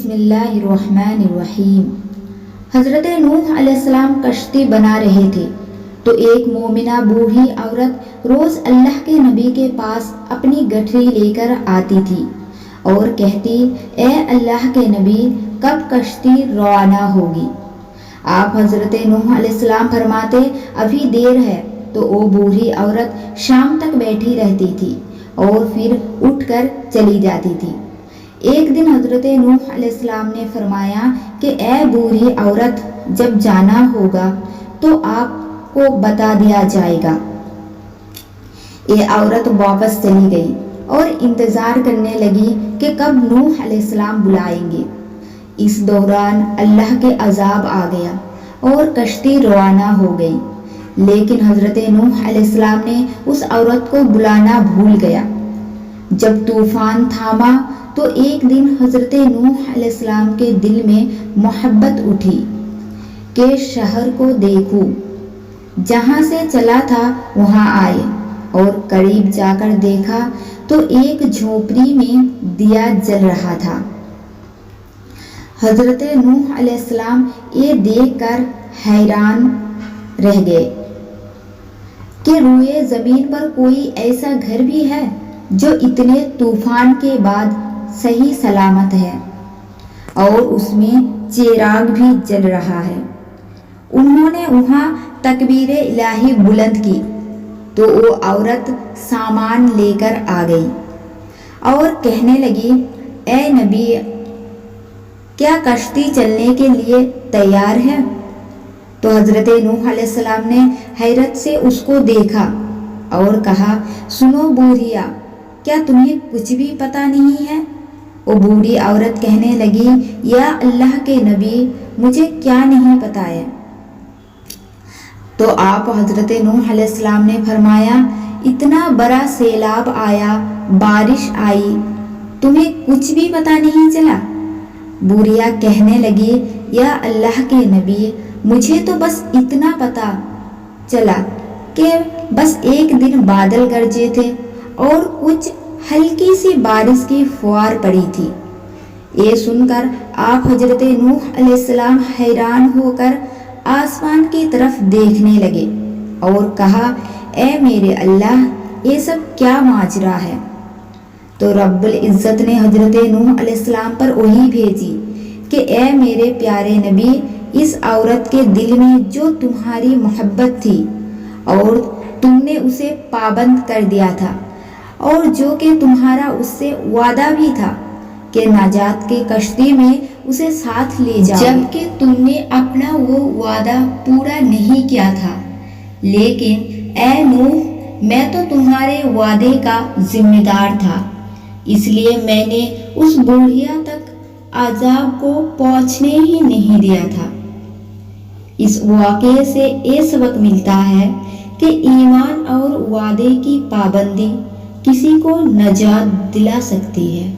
بسم اللہ الرحمن الرحیم۔ حضرت نوح علیہ السلام کشتی بنا رہے تھے تو ایک مومنہ بوڑھی عورت روز اللہ کے نبی کے پاس اپنی گٹھری لے کر آتی تھی اور کہتی، اے اللہ کے نبی، کب کشتی روانہ ہوگی؟ آپ حضرت نوح علیہ السلام فرماتے، ابھی دیر ہے، تو وہ بوڑھی عورت شام تک بیٹھی رہتی تھی اور پھر اٹھ کر چلی جاتی تھی۔ ایک دن حضرت نوح علیہ السلام نے فرمایا کہ اے بوڑھی عورت، جب جانا ہوگا تو آپ کو بتا دیا جائے گا۔ یہ عورت واپس چلی گئی اور انتظار کرنے لگی کہ کب نوح علیہ السلام بلائیں گے۔ اس دوران اللہ کے عذاب آ گیا اور کشتی روانہ ہو گئی، لیکن حضرت نوح علیہ السلام نے اس عورت کو بلانا بھول گیا۔ جب طوفان تھاما تو ایک دن حضرت نوح علیہ السلام کے دل میں محبت اٹھی کہ شہر کو دیکھوں، جہاں سے چلا تھا وہاں آئے، اور قریب جا کر دیکھا تو ایک جھونپڑی میں دیا جل رہا تھا۔ حضرت نوح علیہ السلام یہ دیکھ کر حیران رہ گئے کہ روئے زمین پر کوئی ایسا گھر بھی ہے جو اتنے طوفان کے بعد صحیح سلامت ہے اور اس میں چراغ بھی جل رہا ہے۔ انہوں نے وہاں تکبیر الہی بلند کی تو وہ عورت سامان لے کر آ گئی اور کہنے لگی، اے نبی، کیا کشتی چلنے کے لیے تیار ہے؟ تو حضرت نوح علیہ السلام نے حیرت سے اس کو دیکھا اور کہا، سنو بوڑھیا، کیا تمہیں کچھ بھی پتہ نہیں ہے؟ وہ بوڑھی عورت کہنے لگی، یا اللہ کے نبی، مجھے کیا نہیں پتہ ہے؟ تو آپ حضرت نوح علیہ السلام نے فرمایا، اتنا بڑا سیلاب آیا، بارش آئی، تمہیں کچھ بھی پتہ نہیں چلا؟ بوڑھیا کہنے لگی، یا اللہ کے نبی، مجھے تو بس اتنا پتہ چلا کہ بس ایک دن بادل گرجے تھے اور کچھ ہلکی سی بارش کی فوار پڑی تھی۔ یہ سن کر آپ حضرت نوح علیہ السلام حیران ہو کر آسمان کی طرف دیکھنے لگے اور کہا، اے میرے اللہ، یہ سب کیا ماجرا ہے؟ تو رب العزت نے حضرت نوح علیہ السلام پر وحی بھیجی کہ اے میرے پیارے نبی، اس عورت کے دل میں جو تمہاری محبت تھی اور تم نے اسے پابند کر دیا تھا، اور جو کہ تمہارا اس سے وعدہ بھی تھا کہ نجات کی کشتی میں اسے ساتھ لے جاؤ، جبکہ تم نے اپنا وہ وعدہ پورا نہیں کیا تھا، لیکن اے نوح، میں تو تمہارے وعدے کا ذمہ دار تھا، اس لیے میں نے اس بوڑھیا تک عذاب کو پہنچنے ہی نہیں دیا تھا۔ اس واقعے سے یہ سبق ملتا ہے کہ ایمان اور وعدے کی پابندی کسی کو نجات دلا سکتی ہے۔